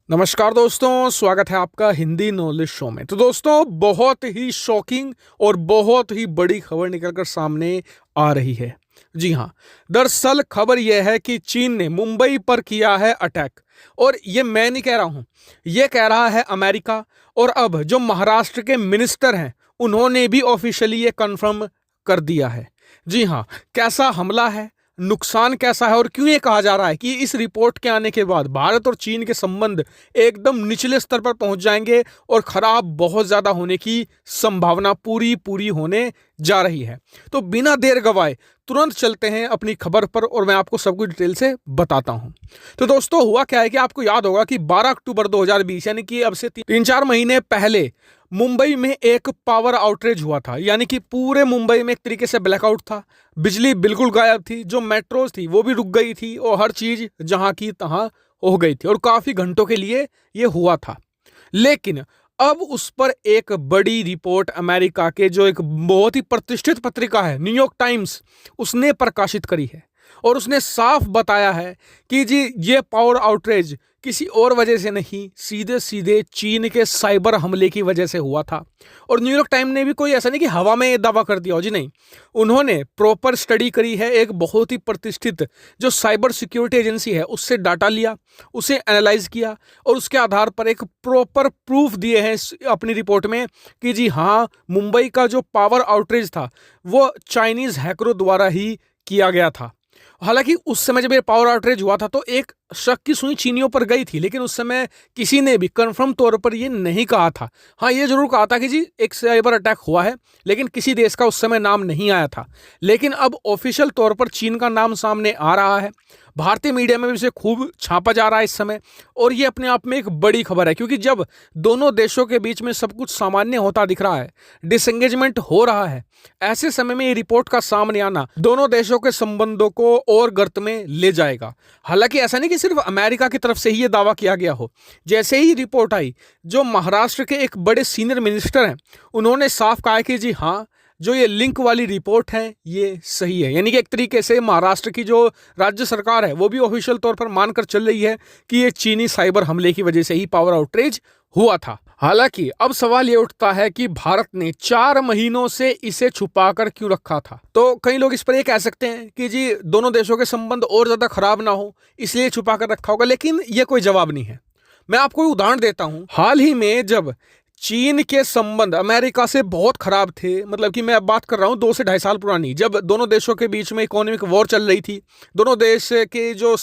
नमस्कार दोस्तों, स्वागत है आपका हिंदी नॉलेज शो में। तो दोस्तों, बहुत ही शॉकिंग और बहुत ही बड़ी खबर निकलकर सामने आ रही है। जी हाँ, दरअसल खबर यह है कि चीन ने मुंबई पर किया है अटैक। और ये मैं नहीं कह रहा हूँ, ये कह रहा है अमेरिका। और अब जो महाराष्ट्र के मिनिस्टर हैं, उन्होंने भी ऑफिशियली ये कंफर्म कर दिया है। जी हाँ, कैसा हमला है, नुकसान कैसा है और क्यों ये कहा जा रहा है कि इस रिपोर्ट के आने के बाद भारत और चीन के संबंध एकदम निचले स्तर पर पहुंच जाएंगे और खराब बहुत ज्यादा होने की संभावना पूरी पूरी होने जा रही है। तो बिना देर गवाए तुरंत चलते हैं अपनी खबर पर और मैं आपको सब कुछ डिटेल से बताता हूं। तो दोस्तों, हुआ क्या है कि आपको याद होगा कि 12 अक्टूबर 2020 यानी कि अब से 3-4 महीने पहले मुंबई में एक पावर आउटरेज हुआ था। यानी कि पूरे मुंबई में एक तरीके से ब्लैकआउट था, बिजली बिल्कुल गायब थी, जो मेट्रोज थी वो भी रुक गई थी और हर चीज जहां की तहां हो गई थी और काफी घंटों के लिए ये हुआ था। लेकिन अब उस पर एक बड़ी रिपोर्ट अमेरिका के जो एक बहुत ही प्रतिष्ठित पत्रिका है न्यूयॉर्क टाइम्स, उसने प्रकाशित करी है। और उसने साफ बताया है कि जी ये पावर आउटरेज किसी और वजह से नहीं, सीधे सीधे चीन के साइबर हमले की वजह से हुआ था। और न्यूयॉर्क टाइम ने भी कोई ऐसा नहीं कि हवा में ये दावा कर दिया हो, जी नहीं, उन्होंने प्रॉपर स्टडी करी है। एक बहुत ही प्रतिष्ठित जो साइबर सिक्योरिटी एजेंसी है उससे डाटा लिया, उसे एनालाइज किया और उसके आधार पर एक प्रॉपर प्रूफ दिए हैं अपनी रिपोर्ट में कि जी हाँ, मुंबई का जो पावर आउटरेज था वो चाइनीज हैकरों द्वारा ही किया गया था। हालांकि उस समय जब ये पावर आउटरेज हुआ था तो एक शक की सुई चीनियों पर गई थी, लेकिन उस समय किसी ने भी कंफर्म तौर पर ये नहीं कहा था। हाँ, ये जरूर कहा था कि जी एक साइबर अटैक हुआ है, लेकिन किसी देश का उस समय नाम नहीं आया था। लेकिन अब ऑफिशियल तौर पर चीन का नाम सामने आ रहा है। भारतीय मीडिया में भी इसे खूब छापा जा रहा है इस समय। और ये अपने आप में एक बड़ी खबर है, क्योंकि जब दोनों देशों के बीच में सब कुछ सामान्य होता दिख रहा है, डिसएंगेजमेंट हो रहा है, ऐसे समय में ये रिपोर्ट का सामने आना दोनों देशों के संबंधों को और गर्त में ले जाएगा। हालांकि ऐसा नहीं कि सिर्फ अमेरिका की तरफ से ही ये दावा किया गया हो। जैसे ही रिपोर्ट आई, जो महाराष्ट्र के एक बड़े सीनियर मिनिस्टर हैं, उन्होंने साफ कहा कि जी हाँ, जो ये लिंक वाली रिपोर्ट है ये सही है। यानी कि एक तरीके से महाराष्ट्र की जो राज्य सरकार है वो भी ऑफिशियल तौर पर मानकर चल रही है कि ये चीनी साइबर हमले की वजह से ही पावर आउटरेज हुआ था। हालांकि अब सवाल ये उठता है कि भारत ने 4 महीनों से इसे छुपाकर क्यों रखा था। तो कई लोग इस पर ये कह सकते हैं कि जी दोनों देशों के संबंध और ज्यादा खराब ना हो इसलिए छुपाकर रखा होगा, लेकिन ये कोई जवाब नहीं है। मैं आपको उदाहरण देता हूं। हाल ही में जब चीन के संबंध अमेरिका से बहुत खराब थे, मतलब कि मैं अब बात कर रहा हूं 2 से 2.5 साल पुरानी, जब दोनों देशों के बीच में इकोनॉमिक वॉर चल रही थी, दोनों देश के जो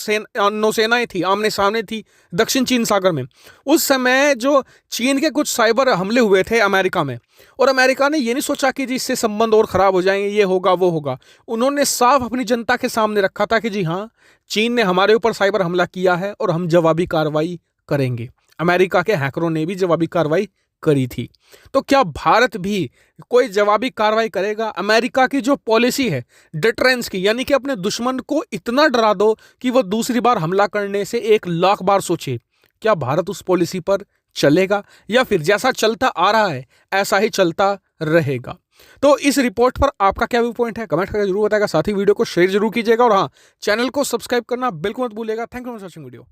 नौसेनाएं थी आमने सामने थी दक्षिण चीन सागर में, उस समय जो चीन के कुछ साइबर हमले हुए थे अमेरिका में, और अमेरिका ने ये नहीं सोचा कि जी इससे संबंध और खराब हो जाएंगे, ये होगा वो होगा। उन्होंने साफ अपनी जनता के सामने रखा था कि जी हाँ, चीन ने हमारे ऊपर साइबर हमला किया है और हम जवाबी कार्रवाई करेंगे। अमेरिका के हैकरों ने भी जवाबी कार्रवाई करी थी। तो क्या भारत भी कोई जवाबी कार्रवाई करेगा? अमेरिका की जो पॉलिसी है डिटरेंस की, यानी कि अपने दुश्मन को इतना डरा दो कि वो दूसरी बार हमला करने से 1 लाख बार सोचे, क्या भारत उस पॉलिसी पर चलेगा या फिर जैसा चलता आ रहा है ऐसा ही चलता रहेगा? तो इस रिपोर्ट पर आपका क्या व्यू पॉइंट है, कमेंट करके जरूर बताएगा। साथ ही वीडियो को शेयर जरूर कीजिएगा और हाँ, चैनल को सब्सक्राइब करना बिल्कुल मत भूलिएगा। Thank you for watching video.